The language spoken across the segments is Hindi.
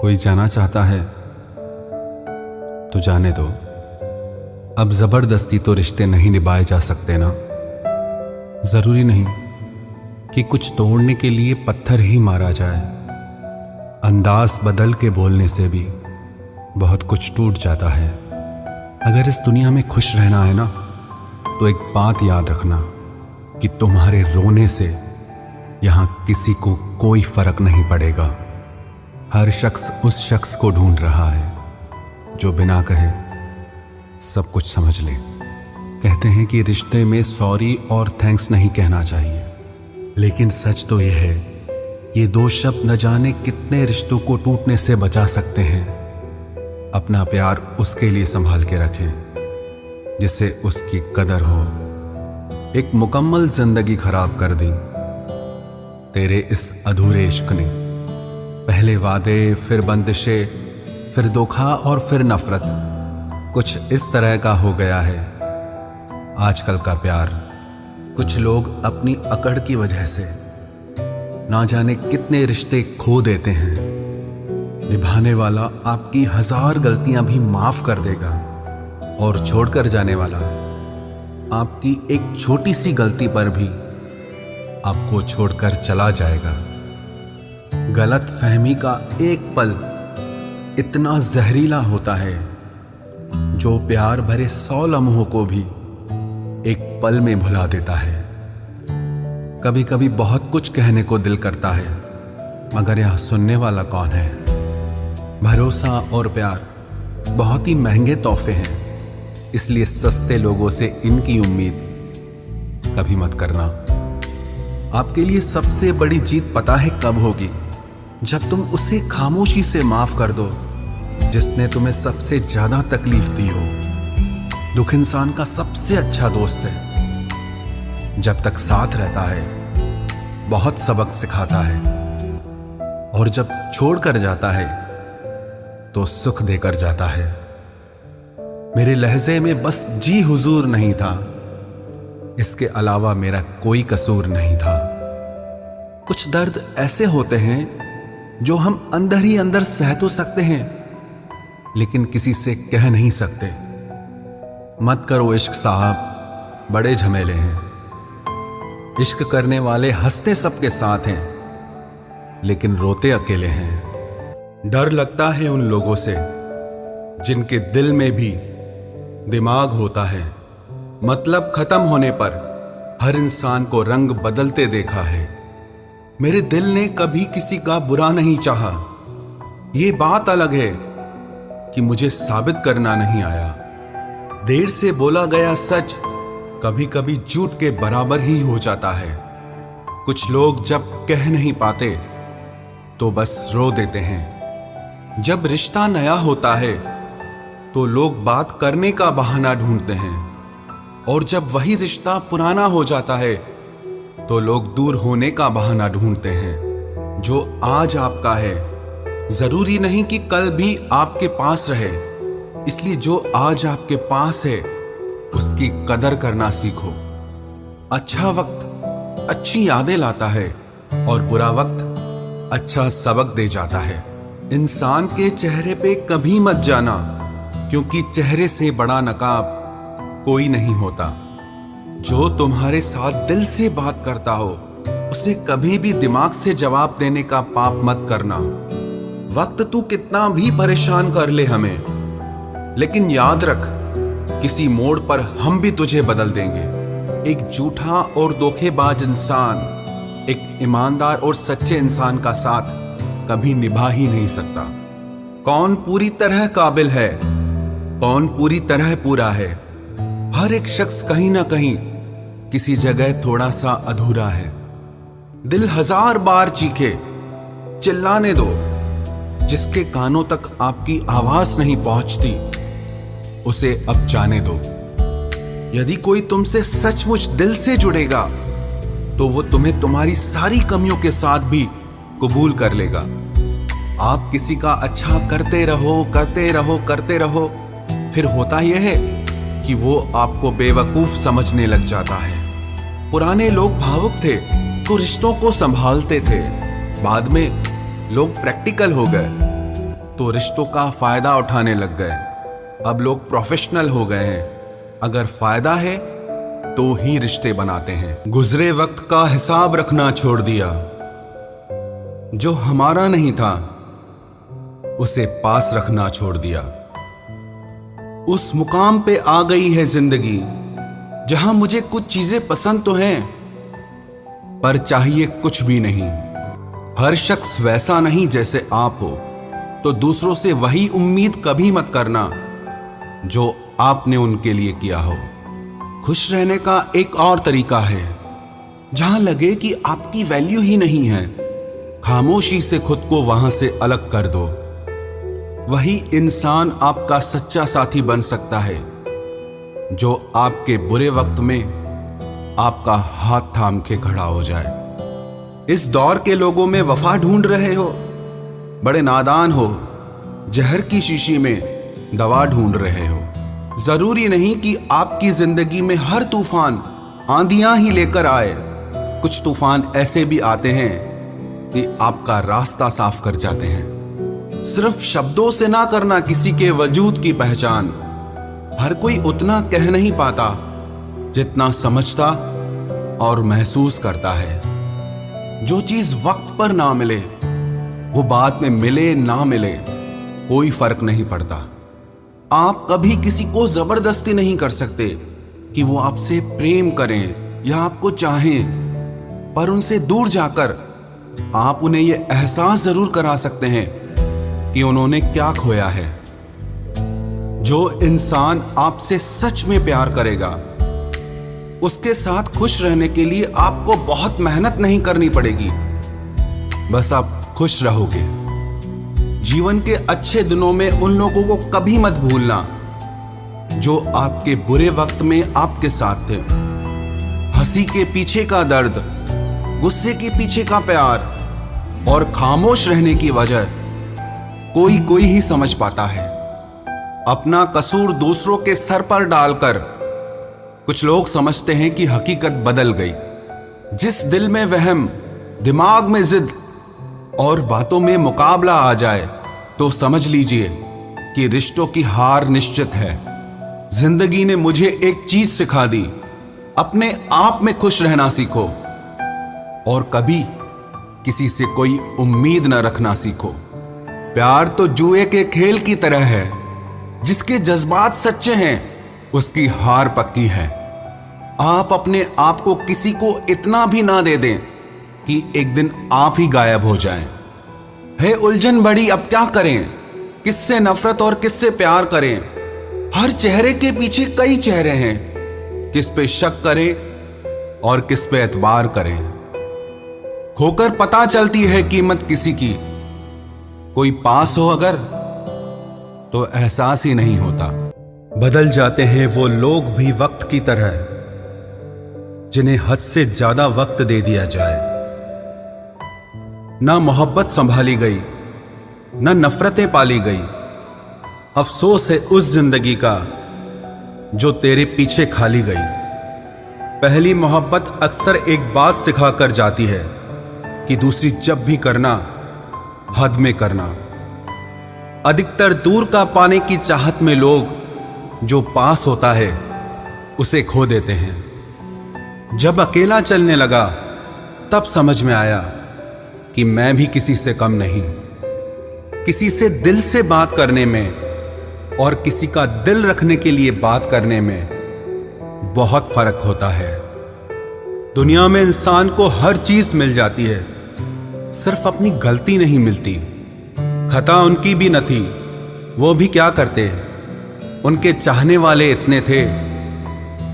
कोई जाना चाहता है तो जाने दो। अब जबरदस्ती तो रिश्ते नहीं निभाए जा सकते ना। जरूरी नहीं कि कुछ तोड़ने के लिए पत्थर ही मारा जाए। अंदाज बदल के बोलने से भी बहुत कुछ टूट जाता है। अगर इस दुनिया में खुश रहना है ना, तो एक बात याद रखना कि तुम्हारे रोने से यहां किसी को कोई फर्क नहीं पड़ेगा। हर शख्स उस शख्स को ढूंढ रहा है जो बिना कहे सब कुछ समझ ले। कहते हैं कि रिश्ते में सॉरी और थैंक्स नहीं कहना चाहिए, लेकिन सच तो यह है, ये दो शब्द न जाने कितने रिश्तों को टूटने से बचा सकते हैं। अपना प्यार उसके लिए संभाल के रखें जिससे उसकी कदर हो। एक मुकम्मल जिंदगी खराब कर दी तेरे इस अधूरे इश्क ने। पहले वादे, फिर बंदिशें, फिर धोखा और फिर नफरत। कुछ इस तरह का हो गया है आजकल का प्यार। कुछ लोग अपनी अकड़ की वजह से ना जाने कितने रिश्ते खो देते हैं। निभाने वाला आपकी 1000 गलतियां भी माफ कर देगा और छोड़कर जाने वाला आपकी एक छोटी सी गलती पर भी आपको छोड़कर चला जाएगा। गलत फहमी का एक पल इतना जहरीला होता है जो प्यार भरे 100 लम्हों को भी एक पल में भुला देता है। कभी कभी बहुत कुछ कहने को दिल करता है, मगर यहां सुनने वाला कौन है। भरोसा और प्यार बहुत ही महंगे तोहफे हैं, इसलिए सस्ते लोगों से इनकी उम्मीद कभी मत करना। आपके लिए सबसे बड़ी जीत पता है कब होगी? जब तुम उसे खामोशी से माफ कर दो जिसने तुम्हें सबसे ज्यादा तकलीफ दी हो। दुख इंसान का सबसे अच्छा दोस्त है। जब तक साथ रहता है बहुत सबक सिखाता है, और जब छोड़ कर जाता है तो सुख देकर जाता है। मेरे लहजे में बस जी हुजूर नहीं था, इसके अलावा मेरा कोई कसूर नहीं था। कुछ दर्द ऐसे होते हैं जो हम अंदर ही अंदर सह तो सकते हैं, लेकिन किसी से कह नहीं सकते। मत करो इश्क साहब, बड़े झमेले हैं। इश्क करने वाले हंसते सबके साथ हैं, लेकिन रोते अकेले हैं। डर लगता है उन लोगों से जिनके दिल में भी दिमाग होता है। मतलब खत्म होने पर हर इंसान को रंग बदलते देखा है। मेरे दिल ने कभी किसी का बुरा नहीं चाहा। ये बात अलग है कि मुझे साबित करना नहीं आया। देर से बोला गया सच कभी कभी झूठ के बराबर ही हो जाता है। कुछ लोग जब कह नहीं पाते तो बस रो देते हैं। जब रिश्ता नया होता है तो लोग बात करने का बहाना ढूंढते हैं, और जब वही रिश्ता पुराना हो जाता है तो लोग दूर होने का बहाना ढूंढते हैं। जो आज आपका है जरूरी नहीं कि कल भी आपके पास रहे, इसलिए जो आज आपके पास है उसकी कदर करना सीखो। अच्छा वक्त अच्छी यादें लाता है और बुरा वक्त अच्छा सबक दे जाता है। इंसान के चेहरे पे कभी मत जाना, क्योंकि चेहरे से बड़ा नकाब कोई नहीं होता। जो तुम्हारे साथ दिल से बात करता हो उसे कभी भी दिमाग से जवाब देने का पाप मत करना। वक्त तू कितना भी परेशान कर ले हमें, लेकिन याद रख किसी मोड़ पर हम भी तुझे बदल देंगे। एक झूठा और धोखेबाज इंसान एक ईमानदार और सच्चे इंसान का साथ कभी निभा ही नहीं सकता। कौन पूरी तरह काबिल है, कौन पूरी तरह पूरा है? हर एक शख्स कहीं ना कहीं किसी जगह थोड़ा सा अधूरा है। दिल 1000 बार चीखे, चिल्लाने दो। जिसके कानों तक आपकी आवाज नहीं पहुंचती उसे अब जाने दो। यदि कोई तुमसे सचमुच दिल से जुड़ेगा तो वो तुम्हें तुम्हारी सारी कमियों के साथ भी कबूल कर लेगा। आप किसी का अच्छा करते रहो, करते रहो, करते रहो, फिर होता यह है कि वो आपको बेवकूफ समझने लग जाता है। पुराने लोग भावुक थे तो रिश्तों को संभालते थे, बाद में लोग प्रैक्टिकल हो गए तो रिश्तों का फायदा उठाने लग गए। अब लोग प्रोफेशनल हो गए हैं। अगर फायदा है तो ही रिश्ते बनाते हैं। गुजरे वक्त का हिसाब रखना छोड़ दिया। जो हमारा नहीं था उसे पास रखना छोड़ दिया। उस मुकाम पे आ गई है जिंदगी जहां मुझे कुछ चीजें पसंद तो हैं, पर चाहिए कुछ भी नहीं। हर शख्स वैसा नहीं जैसे आप हो, तो दूसरों से वही उम्मीद कभी मत करना जो आपने उनके लिए किया हो। खुश रहने का एक और तरीका है, जहां लगे कि आपकी वैल्यू ही नहीं है, खामोशी से खुद को वहां से अलग कर दो। वही इंसान आपका सच्चा साथी बन सकता है जो आपके बुरे वक्त में आपका हाथ थाम के खड़ा हो जाए। इस दौर के लोगों में वफा ढूंढ रहे हो, बड़े नादान हो। जहर की शीशी में दवा ढूंढ रहे हो। जरूरी नहीं कि आपकी जिंदगी में हर तूफान आंधियां ही लेकर आए। कुछ तूफान ऐसे भी आते हैं कि आपका रास्ता साफ कर जाते हैं। सिर्फ शब्दों से ना करना किसी के वजूद की पहचान। हर कोई उतना कह नहीं पाता जितना समझता और महसूस करता है। जो चीज वक्त पर ना मिले वो बाद में मिले ना मिले कोई फर्क नहीं पड़ता। आप कभी किसी को जबरदस्ती नहीं कर सकते कि वो आपसे प्रेम करें या आपको चाहें, पर उनसे दूर जाकर आप उन्हें यह एहसास जरूर करा सकते हैं कि उन्होंने क्या खोया है। जो इंसान आपसे सच में प्यार करेगा उसके साथ खुश रहने के लिए आपको बहुत मेहनत नहीं करनी पड़ेगी, बस आप खुश रहोगे। जीवन के अच्छे दिनों में उन लोगों को कभी मत भूलना जो आपके बुरे वक्त में आपके साथ थे। हंसी के पीछे का दर्द, गुस्से के पीछे का प्यार और खामोश रहने की वजह कोई कोई ही समझ पाता है। अपना कसूर दूसरों के सर पर डालकर कुछ लोग समझते हैं कि हकीकत बदल गई। जिस दिल में वहम, दिमाग में जिद और बातों में मुकाबला आ जाए तो समझ लीजिए कि रिश्तों की हार निश्चित है। जिंदगी ने मुझे एक चीज सिखा दी, अपने आप में खुश रहना सीखो और कभी किसी से कोई उम्मीद न रखना सीखो। प्यार तो जुए के खेल की तरह है, जिसके जज्बात सच्चे हैं उसकी हार पक्की है। आप अपने आप को किसी को इतना भी ना दे दें कि एक दिन आप ही गायब हो जाएं। है उलझन बड़ी, अब क्या करें? किससे नफरत और किससे प्यार करें? हर चेहरे के पीछे कई चेहरे हैं, किस पे शक करें और किस पे एतबार करें। खोकर पता चलती है कीमत किसी की, कोई पास हो अगर तो एहसास ही नहीं होता। बदल जाते हैं वो लोग भी वक्त की तरह, जिन्हें हद से ज्यादा वक्त दे दिया जाए। ना मोहब्बत संभाली गई, ना नफरतें पाली गई। अफसोस है उस जिंदगी का जो तेरे पीछे खाली गई। पहली मोहब्बत अक्सर एक बात सिखा कर जाती है कि दूसरी जब भी करना हद में करना। अधिकतर दूर का पाने की चाहत में लोग जो पास होता है उसे खो देते हैं। जब अकेला चलने लगा तब समझ में आया कि मैं भी किसी से कम नहीं। किसी से दिल से बात करने में और किसी का दिल रखने के लिए बात करने में बहुत फर्क होता है। दुनिया में इंसान को हर चीज मिल जाती है, सिर्फ अपनी गलती नहीं मिलती। खता उनकी भी न थी, वो भी क्या करते। उनके चाहने वाले इतने थे,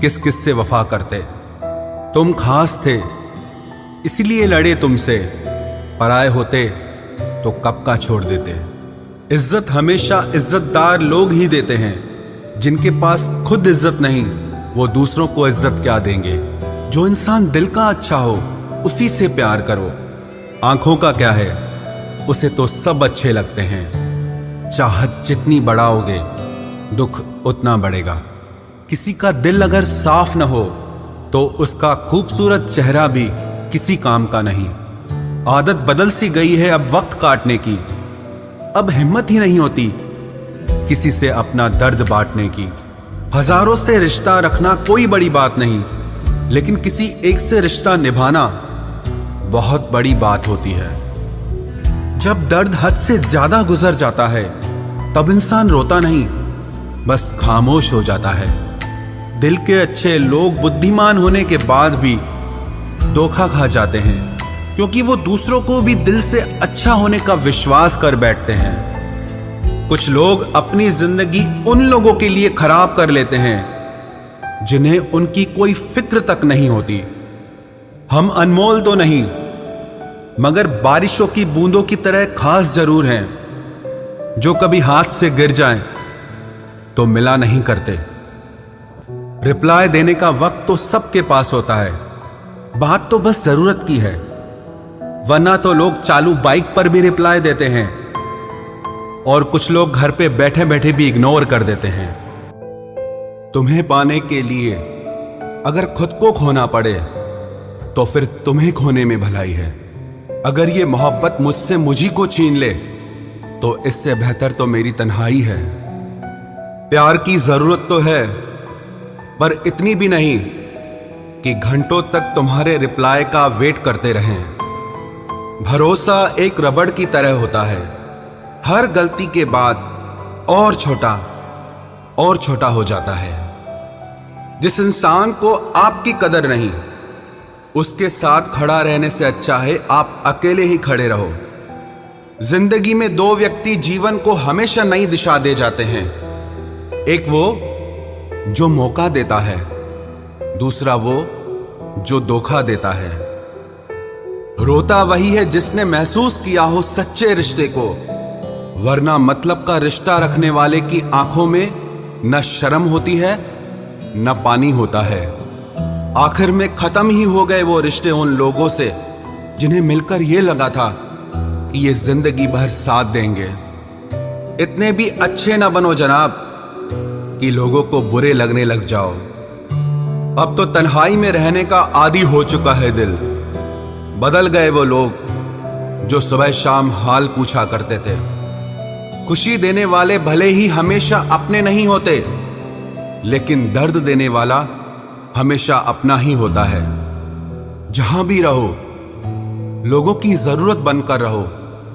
किस किस से वफा करते। तुम खास थे इसलिए लड़े तुमसे, पराए होते तो कब का छोड़ देते। इज्जत हमेशा इज्जतदार लोग ही देते हैं। जिनके पास खुद इज्जत नहीं वो दूसरों को इज्जत क्या देंगे। जो इंसान दिल का अच्छा हो उसी से प्यार करो। आंखों का क्या है, उसे तो सब अच्छे लगते हैं। चाहत जितनी बढ़ाओगे दुख उतना बढ़ेगा। किसी का दिल अगर साफ न हो तो उसका खूबसूरत चेहरा भी किसी काम का नहीं। आदत बदल सी गई है अब वक्त काटने की। अब हिम्मत ही नहीं होती किसी से अपना दर्द बांटने की। हजारों से रिश्ता रखना कोई बड़ी बात नहीं, लेकिन किसी एक से रिश्ता निभाना बहुत बड़ी बात होती है। जब दर्द हद से ज्यादा गुजर जाता है तब इंसान रोता नहीं, बस खामोश हो जाता है। दिल के अच्छे लोग बुद्धिमान होने के बाद भी धोखा खा जाते हैं, क्योंकि वो दूसरों को भी दिल से अच्छा होने का विश्वास कर बैठते हैं। कुछ लोग अपनी जिंदगी उन लोगों के लिए खराब कर लेते हैं जिन्हें उनकी कोई फिक्र तक नहीं होती। हम अनमोल तो नहीं, मगर बारिशों की बूंदों की तरह खास जरूर हैं, जो कभी हाथ से गिर जाएं तो मिला नहीं करते। रिप्लाई देने का वक्त तो सबके पास होता है, बात तो बस जरूरत की है। वरना तो लोग चालू बाइक पर भी रिप्लाई देते हैं और कुछ लोग घर पे बैठे बैठे भी इग्नोर कर देते हैं। तुम्हें पाने के लिए अगर खुद को खोना पड़े तो फिर तुम्हें खोने में भलाई है। अगर ये मोहब्बत मुझसे मुझी को छीन ले तो इससे बेहतर तो मेरी तन्हाई है। प्यार की जरूरत तो है, पर इतनी भी नहीं कि घंटों तक तुम्हारे रिप्लाई का वेट करते रहें। भरोसा एक रबड़ की तरह होता है, हर गलती के बाद और छोटा हो जाता है। जिस इंसान को आपकी कदर नहीं, उसके साथ खड़ा रहने से अच्छा है आप अकेले ही खड़े रहो। जिंदगी में दो व्यक्ति जीवन को हमेशा नई दिशा दे जाते हैं। एक वो जो मौका देता है, दूसरा वो जो धोखा देता है। रोता वही है जिसने महसूस किया हो सच्चे रिश्ते को, वरना मतलब का रिश्ता रखने वाले की आंखों में न शर्म होती है न पानी होता है। आखिर में खत्म ही हो गए वो रिश्ते उन लोगों से जिन्हें मिलकर ये लगा था कि ये जिंदगी भर साथ देंगे। इतने भी अच्छे ना बनो जनाब कि लोगों को बुरे लगने लग जाओ। अब तो तन्हाई में रहने का आदी हो चुका है दिल। बदल गए वो लोग जो सुबह शाम हाल पूछा करते थे। खुशी देने वाले भले ही हमेशा अपने नहीं होते, लेकिन दर्द देने वाला हमेशा अपना ही होता है। जहां भी रहो लोगों की जरूरत बनकर रहो,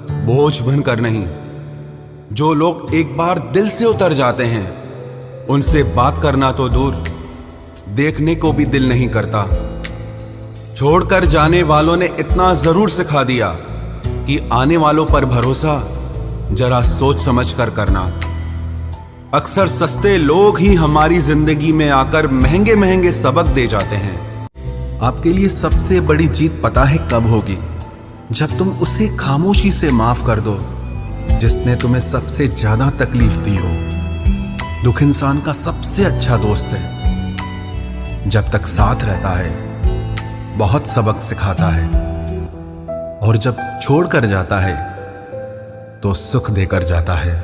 बोझ बनकर नहीं। जो लोग एक बार दिल से उतर जाते हैं उनसे बात करना तो दूर, देखने को भी दिल नहीं करता। छोड़कर जाने वालों ने इतना जरूर सिखा दिया कि आने वालों पर भरोसा जरा सोच समझ कर करना। अक्सर सस्ते लोग ही हमारी जिंदगी में आकर महंगे महंगे सबक दे जाते हैं। आपके लिए सबसे बड़ी जीत पता है कब होगी? जब तुम उसे खामोशी से माफ कर दो जिसने तुम्हें सबसे ज्यादा तकलीफ दी हो। दुख इंसान का सबसे अच्छा दोस्त है। जब तक साथ रहता है बहुत सबक सिखाता है, और जब छोड़ कर जाता है तो सुख देकर जाता है।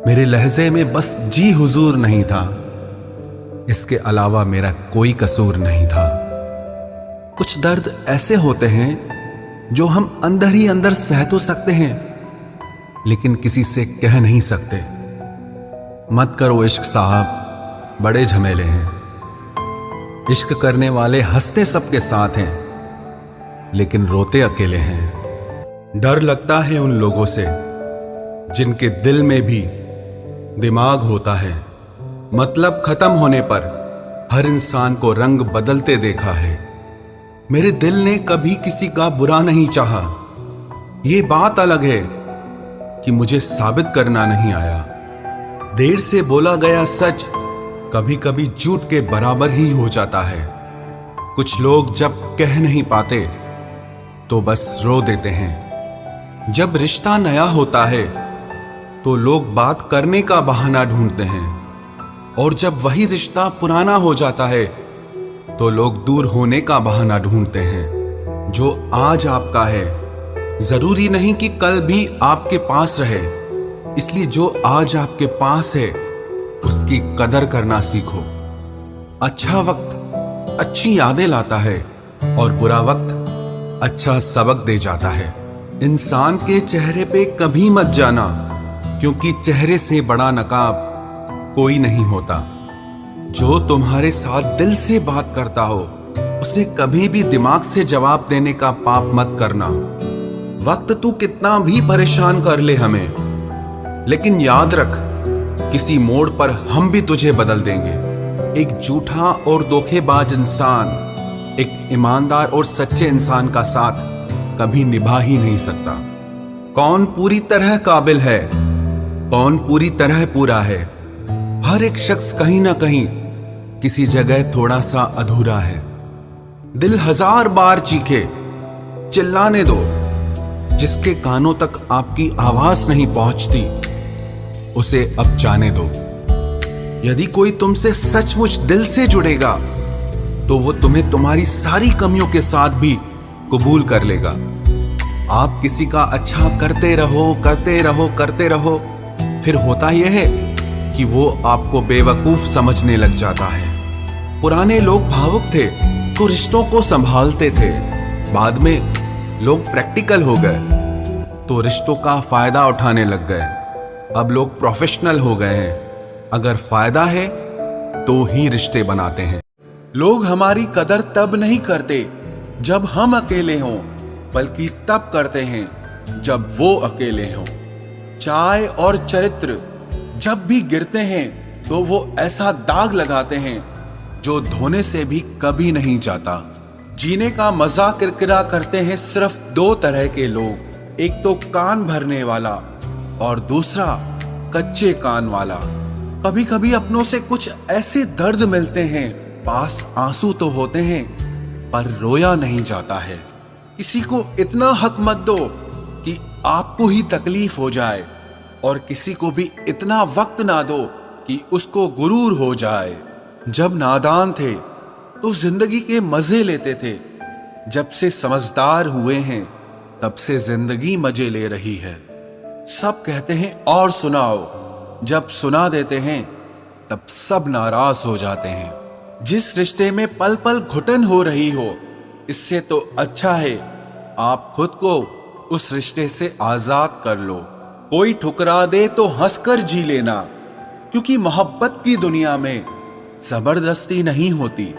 मेरे लहजे में बस जी हुजूर नहीं था, इसके अलावा मेरा कोई कसूर नहीं था। कुछ दर्द ऐसे होते हैं जो हम अंदर ही अंदर सह तो सकते हैं, लेकिन किसी से कह नहीं सकते। मत करो इश्क साहब, बड़े झमेले हैं। इश्क करने वाले हंसते सबके साथ हैं, लेकिन रोते अकेले हैं। डर लगता है उन लोगों से जिनके दिल में भी दिमाग होता है। मतलब खत्म होने पर हर इंसान को रंग बदलते देखा है। मेरे दिल ने कभी किसी का बुरा नहीं चाहा। ये बात अलग है कि मुझे साबित करना नहीं आया। देर से बोला गया सच कभी कभी झूठ के बराबर ही हो जाता है। कुछ लोग जब कह नहीं पाते तो बस रो देते हैं। जब रिश्ता नया होता है तो लोग बात करने का बहाना ढूंढते हैं, और जब वही रिश्ता पुराना हो जाता है तो लोग दूर होने का बहाना ढूंढते हैं। जो आज आपका है जरूरी नहीं कि कल भी आपके पास रहे, इसलिए जो आज आपके पास है उसकी कदर करना सीखो। अच्छा वक्त अच्छी यादें लाता है और बुरा वक्त अच्छा सबक दे जाता है। इंसान के चेहरे पे कभी मत जाना, क्योंकि चेहरे से बड़ा नकाब कोई नहीं होता। जो तुम्हारे साथ दिल से बात करता हो उसे कभी भी दिमाग से जवाब देने का पाप मत करना। वक्त तू कितना भी परेशान कर ले हमें, लेकिन याद रख, किसी मोड़ पर हम भी तुझे बदल देंगे। एक झूठा और धोखेबाज इंसान एक ईमानदार और सच्चे इंसान का साथ कभी निभा ही नहीं सकता। कौन पूरी तरह काबिल है, कौन पूरी तरह पूरा है? हर एक शख्स कहीं ना कहीं किसी जगह थोड़ा सा अधूरा है। दिल 1000 बार चीखे, चिल्लाने दो। जिसके कानों तक आपकी आवाज नहीं पहुंचती उसे अब जाने दो। यदि कोई तुमसे सचमुच दिल से जुड़ेगा तो वो तुम्हें तुम्हारी सारी कमियों के साथ भी कबूल कर लेगा। आप किसी का अच्छा करते रहो, करते रहो, करते रहो, फिर होता यह है कि वो आपको बेवकूफ समझने लग जाता है। पुराने लोग भावुक थे तो रिश्तों को संभालते थे। बाद में लोग प्रैक्टिकल हो गए तो रिश्तों का फायदा उठाने लग गए। अब लोग प्रोफेशनल हो गए हैं। अगर फायदा है तो ही रिश्ते बनाते हैं। लोग हमारी कदर तब नहीं करते जब हम अकेले हों, बल्कि तब करते हैं जब वो अकेले हों। चाय और चरित्र जब भी गिरते हैं तो वो ऐसा दाग लगाते हैं जो धोने से भी कभी नहीं जाता। जीने का मजा किरकिरा करते हैं सिर्फ 2 तरह के लोग, एक तो कान भरने वाला और दूसरा कच्चे कान वाला। कभी कभी अपनों से कुछ ऐसे दर्द मिलते हैं, पास आंसू तो होते हैं पर रोया नहीं जाता है। किसी को इतना हक मत दो कि आपको ही तकलीफ हो जाए, और किसी को भी इतना वक्त ना दो कि उसको गुरूर हो जाए। जब नादान थे तो जिंदगी के मजे लेते थे, जब से समझदार हुए हैं तब से जिंदगी मजे ले रही है। सब कहते हैं और सुनाओ, जब सुना देते हैं तब सब नाराज हो जाते हैं। जिस रिश्ते में पल पल घुटन हो रही हो, इससे तो अच्छा है आप खुद को उस रिश्ते से आजाद कर लो। कोई ठुकरा दे तो हंसकर जी लेना, क्योंकि मोहब्बत की दुनिया में जबरदस्ती नहीं होती।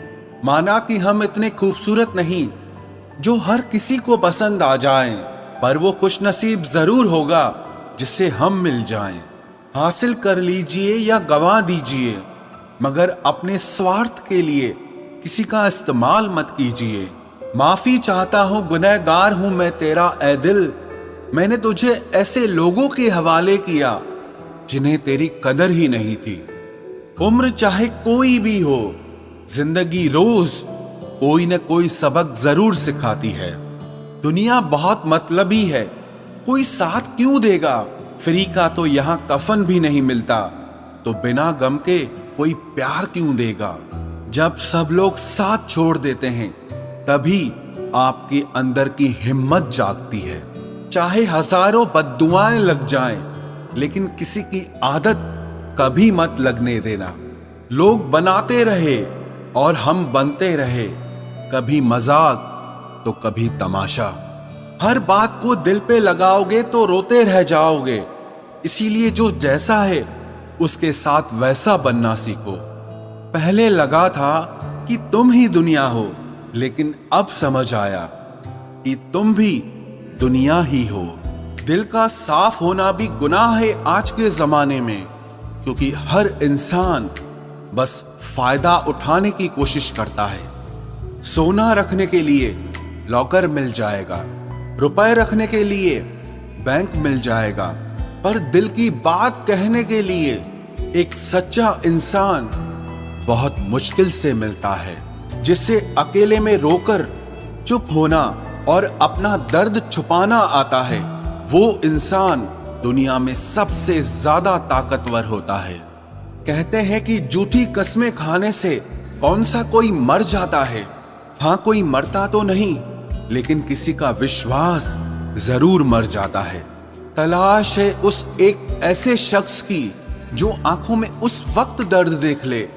माना कि हम इतने खूबसूरत नहीं जो हर किसी को पसंद आ जाएं, पर वो खुशनसीब जरूर होगा जिसे हम मिल जाएं। हासिल कर लीजिए या गंवा दीजिए, मगर अपने स्वार्थ के लिए किसी का इस्तेमाल मत कीजिए। माफी चाहता हूं, गुनहगार हूं मैं तेरा ए दिल। मैंने तुझे ऐसे लोगों के हवाले किया जिन्हें तेरी कदर ही नहीं थी। उम्र चाहे कोई भी हो, जिंदगी रोज कोई न कोई सबक जरूर सिखाती है। दुनिया बहुत मतलबी है, कोई साथ क्यों देगा? फ्री का तो यहाँ कफन भी नहीं मिलता, तो बिना गम के कोई प्यार क्यों देगा? जब सब लोग साथ छोड़ देते हैं तभी आपके अंदर की हिम्मत जागती है। चाहे हजारों बद्दुआएं लग जाएं, लेकिन किसी की आदत कभी मत लगने देना। लोग बनाते रहे और हम बनते रहे, कभी मजाक तो कभी तमाशा। हर बात को दिल पे लगाओगे तो रोते रह जाओगे। इसीलिए जो जैसा है उसके साथ वैसा बनना सीखो। पहले लगा था कि तुम ही दुनिया हो, लेकिन अब समझ आया कि तुम भी दुनिया ही हो। दिल का साफ होना भी गुनाह है आज के जमाने में, क्योंकि हर इंसान बस फायदा उठाने की कोशिश करता है। सोना रखने के लिए लॉकर मिल जाएगा, रुपए रखने के लिए बैंक मिल जाएगा, पर दिल की बात कहने के लिए एक सच्चा इंसान बहुत मुश्किल से मिलता है, जिससे अकेले में रोकर चुप होना और अपना दर्द छुपाना आता है। वो इंसान दुनिया में सबसे ज्यादा ताकतवर होता है। कहते हैं कि झूठी कस्में खाने से कौन सा कोई मर जाता है। हाँ, कोई मरता तो नहीं, लेकिन किसी का विश्वास जरूर मर जाता है। तलाश है उस एक ऐसे शख्स की जो आंखों में उस वक्त दर्द देख ले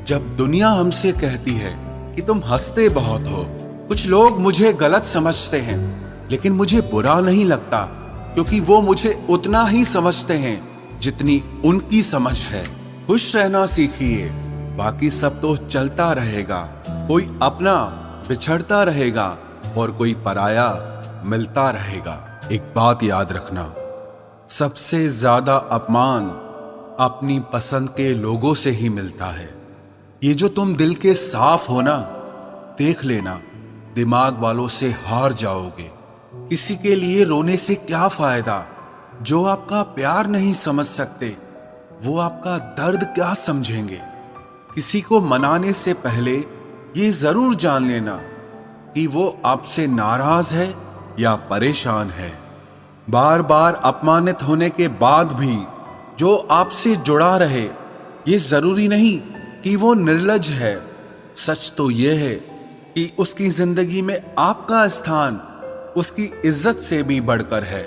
जब दुनिया हमसे कहती है कि तुम हंसते बहुत हो। कुछ लोग मुझे गलत समझते हैं, लेकिन मुझे बुरा नहीं लगता, क्योंकि वो मुझे उतना ही समझते हैं जितनी उनकी समझ है। खुश रहना सीखिए, बाकी सब तो चलता रहेगा। कोई अपना बिछड़ता रहेगा और कोई पराया मिलता रहेगा। एक बात याद रखना, सबसे ज्यादा अपमान अपनी पसंद के लोगों से ही मिलता है। ये जो तुम दिल के साफ हो ना, देख लेना दिमाग वालों से हार जाओगे। किसी के लिए रोने से क्या फायदा? जो आपका प्यार नहीं समझ सकते, वो आपका दर्द क्या समझेंगे? किसी को मनाने से पहले ये जरूर जान लेना कि वो आपसे नाराज है या परेशान है। बार बार अपमानित होने के बाद भी जो आपसे जुड़ा रहे, ये जरूरी नहीं कि वो निर्लज है। सच तो ये है कि उसकी जिंदगी में आपका स्थान उसकी इज्जत से भी बढ़कर है।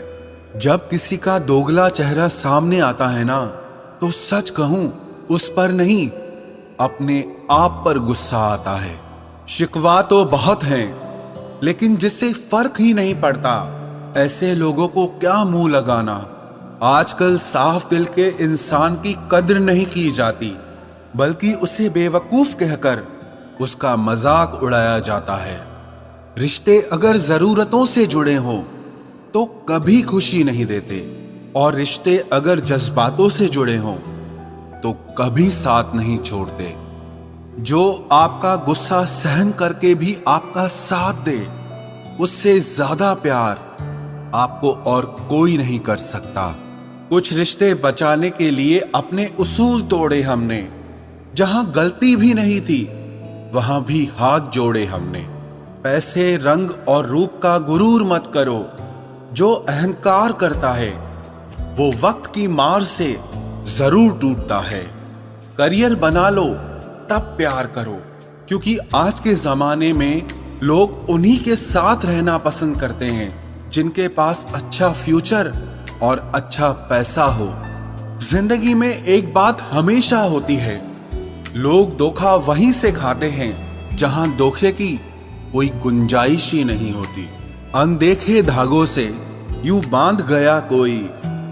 जब किसी का दोगला चेहरा सामने आता है ना, तो सच कहूं, उस पर नहीं, अपने आप पर गुस्सा आता है। शिकवा तो बहुत हैं, लेकिन जिससे फर्क ही नहीं पड़ता, ऐसे लोगों को क्या मुंह लगाना। आजकल साफ दिल के इंसान की कद्र नहीं की जाती, बल्कि उसे बेवकूफ कहकर उसका मजाक उड़ाया जाता है। रिश्ते अगर जरूरतों से जुड़े हों तो कभी खुशी नहीं देते, और रिश्ते अगर जज्बातों से जुड़े हों तो कभी साथ नहीं छोड़ते। जो आपका गुस्सा सहन करके भी आपका साथ दे, उससे ज्यादा प्यार आपको और कोई नहीं कर सकता। कुछ रिश्ते बचाने के लिए अपने उसूल तोड़े हमने। जहां गलती भी नहीं थी, वहां भी हाथ जोड़े हमने। पैसे, रंग और रूप का गुरूर मत करो। जो अहंकार करता है वो वक्त की मार से जरूर टूटता है। करियर बना लो तब प्यार करो, क्योंकि आज के जमाने में लोग उन्हीं के साथ रहना पसंद करते हैं जिनके पास अच्छा फ्यूचर और अच्छा पैसा हो। जिंदगी में एक बात हमेशा होती है, लोग धोखा वहीं से खाते हैं जहां धोखे की कोई गुंजाइश ही नहीं होती। अनदेखे धागों से यूं बांध गया कोई,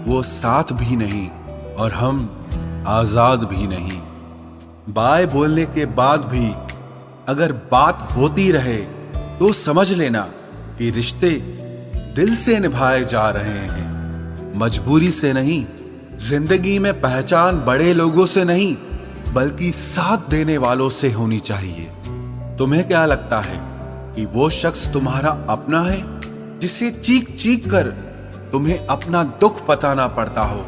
वो साथ भी नहीं और हम आजाद भी नहीं। बाय बोलने के बाद भी अगर बात होती रहे तो समझ लेना कि रिश्ते दिल से निभाए जा रहे हैं, मजबूरी से नहीं। जिंदगी में पहचान बड़े लोगों से नहीं, बल्कि साथ देने वालों से होनी चाहिए। तुम्हें क्या लगता है कि वो शख्स तुम्हारा अपना है, जिसे चीख चीख कर तुम्हें अपना दुख बताना पड़ता हो?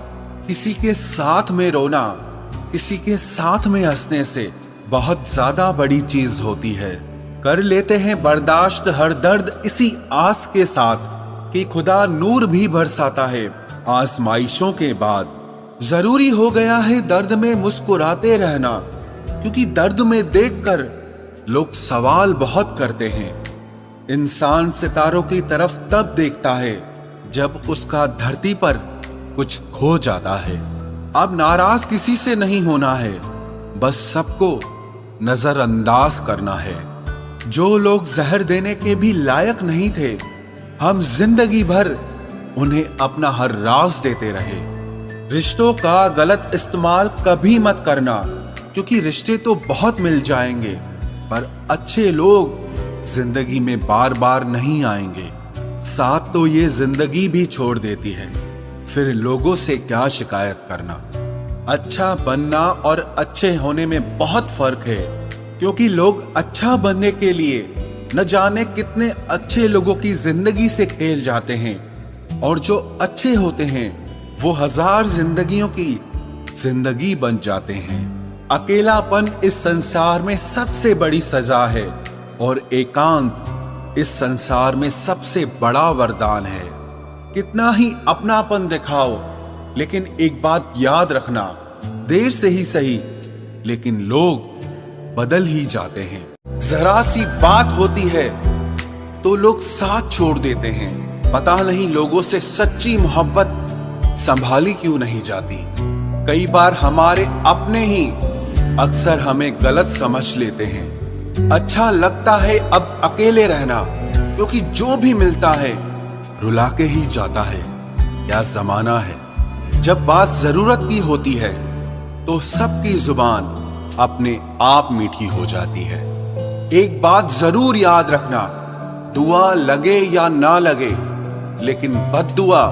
किसी के साथ में रोना, किसी के साथ में हंसने से बहुत ज्यादा बड़ी चीज होती है। कर लेते हैं बर्दाश्त हर दर्द इसी आस के साथ कि खुदा नूर भी बरसाता है आजमाइशों के बाद। जरूरी हो गया है दर्द में मुस्कुराते रहना, क्योंकि दर्द में देखकर लोग सवाल बहुत करते हैं। इंसान सितारों की तरफ तब देखता है जब उसका धरती पर कुछ खो जाता है। अब नाराज किसी से नहीं होना है, बस सबको नजरअंदाज करना है। जो लोग जहर देने के भी लायक नहीं थे, हम जिंदगी भर उन्हें अपना हर राज देते रहे। रिश्तों का गलत इस्तेमाल कभी मत करना, क्योंकि रिश्ते तो बहुत मिल जाएंगे, पर अच्छे लोग जिंदगी में बार बार नहीं आएंगे। साथ तो ये जिंदगी भी छोड़ देती है, फिर लोगों से क्या शिकायत करना। अच्छा बनना और अच्छे होने में बहुत फर्क है, क्योंकि लोग अच्छा बनने के लिए न जाने कितने अच्छे लोगों की जिंदगी से खेल जाते हैं, और जो अच्छे होते हैं वो हजार जिंदगियों की जिंदगी बन जाते हैं। अकेलापन इस संसार में सबसे बड़ी सजा है, और एकांत इस संसार में सबसे बड़ा वरदान है। कितना ही अपनापन दिखाओ, लेकिन एक बात याद रखना, देर से ही सही, लेकिन लोग बदल ही जाते हैं। जरा सी बात होती है तो लोग साथ छोड़ देते हैं। पता नहीं लोगों से सच्ची मोहब्बत संभाली क्यों नहीं जाती। कई बार हमारे अपने ही अक्सर हमें गलत समझ लेते हैं। अच्छा लगता है अब अकेले रहना, क्योंकि जो भी मिलता है रुला के ही जाता है। क्या जमाना है, जब बात जरूरत की होती है तो सबकी जुबान अपने आप मीठी हो जाती है। एक बात जरूर याद रखना, दुआ लगे या ना लगे, लेकिन बद्दुआ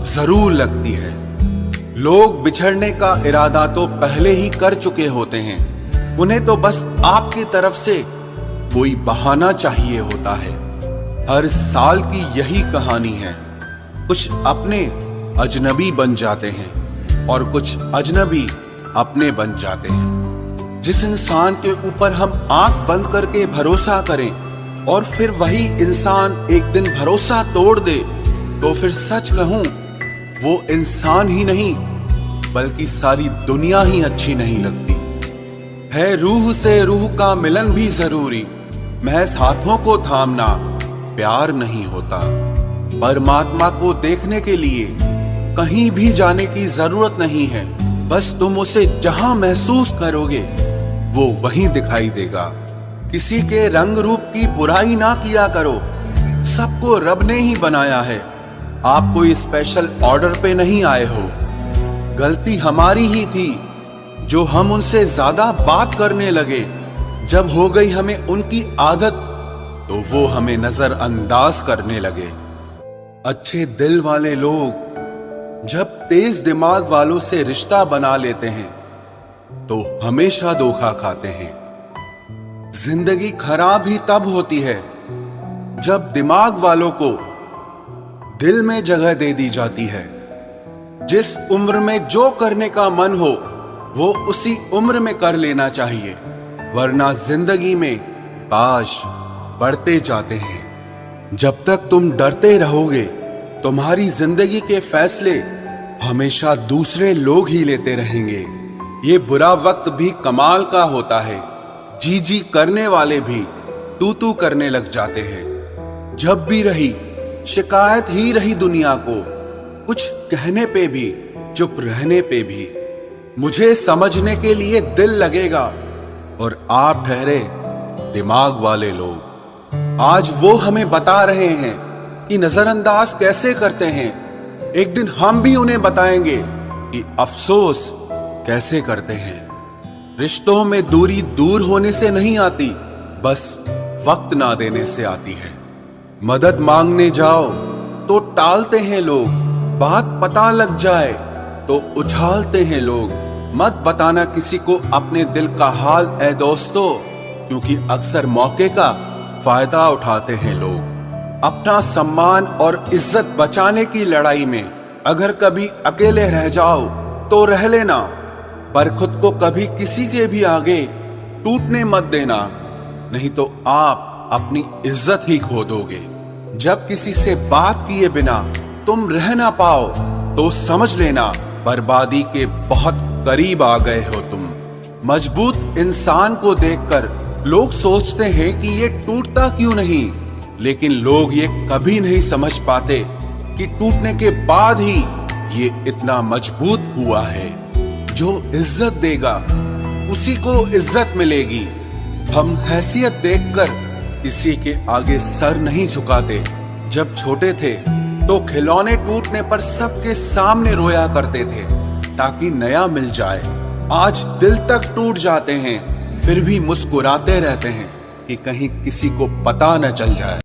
जरूर लगती है। लोग बिछड़ने का इरादा तो पहले ही कर चुके होते हैं, उन्हें तो बस आपकी तरफ से कोई बहाना चाहिए होता है। हर साल की यही कहानी है, कुछ अपने अजनबी बन जाते हैं और कुछ अजनबी अपने बन जाते हैं। जिस इंसान के ऊपर हम आंख बंद करके भरोसा करें और फिर वही इंसान एक दिन भरोसा तोड़ दे, तो फिर सच कहूं वो इंसान ही नहीं बल्कि सारी दुनिया ही अच्छी नहीं लगती है। रूह से रूह का मिलन भी जरूरी, महज हाथों को थामना प्यार नहीं होता। परमात्मा को देखने के लिए कहीं भी जाने की जरूरत नहीं है, बस तुम उसे जहां महसूस करोगे वो वहीं दिखाई देगा। किसी के रंग रूप की बुराई ना किया करो, सबको रब ने ही बनाया है, आप कोई स्पेशल ऑर्डर पे नहीं आए हो। गलती हमारी ही थी जो हम उनसे ज्यादा बात करने लगे। जब हो गई हमें उनकी आदत तो वो हमें नजरअंदाज करने लगे। अच्छे दिल वाले लोग जब तेज दिमाग वालों से रिश्ता बना लेते हैं तो हमेशा धोखा खाते हैं। जिंदगी खराब ही तब होती है जब दिमाग वालों को दिल में जगह दे दी जाती है। जिस उम्र में जो करने का मन हो वो उसी उम्र में कर लेना चाहिए, वरना जिंदगी में काश बढ़ते जाते हैं। जब तक तुम डरते रहोगे तुम्हारी जिंदगी के फैसले हमेशा दूसरे लोग ही लेते रहेंगे। ये बुरा वक्त भी कमाल का होता है, जी जी करने वाले भी तू तू करने लग जाते हैं। जब भी रही शिकायत ही रही दुनिया को, कुछ कहने पे भी चुप रहने पे भी। मुझे समझने के लिए दिल लगेगा और आप ठहरे दिमाग वाले लोग। आज वो हमें बता रहे हैं कि नजरअंदाज कैसे करते हैं, एक दिन हम भी उन्हें बताएंगे कि अफसोस कैसे करते हैं। रिश्तों में दूरी दूर होने से नहीं आती, बस वक्त ना देने से आती है। मदद मांगने जाओ तो टालते हैं लोग, बात पता लग जाए तो उछालते हैं लोग। मत बताना किसी को अपने दिल का हाल ऐ दोस्तों, क्योंकि अक्सर मौके का फायदा उठाते हैं लोग। अपना सम्मान और इज्जत बचाने की लड़ाई में अगर कभी अकेले रह जाओ तो रह लेना, पर खुद को कभी किसी के भी आगे टूटने मत देना, नहीं तो आप अपनी इज्जत ही खो दोगे। जब किसी से बात किए बिना तुम रह ना पाओ तो समझ लेना बर्बादी के बहुत करीब आ गए हो तुम। मजबूत इंसान को देखकर लोग सोचते हैं कि ये टूटता क्यों नहीं, लेकिन लोग ये कभी नहीं समझ पाते कि टूटने के बाद ही ये इतना मजबूत हुआ है। जो इज्जत देगा उसी को इज्जत मिलेगी। हम हैसियत देखकर किसी के आगे सर नहीं झुकाते। जब छोटे थे तो खिलौने टूटने पर सबके सामने रोया करते थे ताकि नया मिल जाए। आज दिल तक टूट जाते हैं फिर भी मुस्कुराते रहते हैं कि कहीं किसी को पता न चल जाए।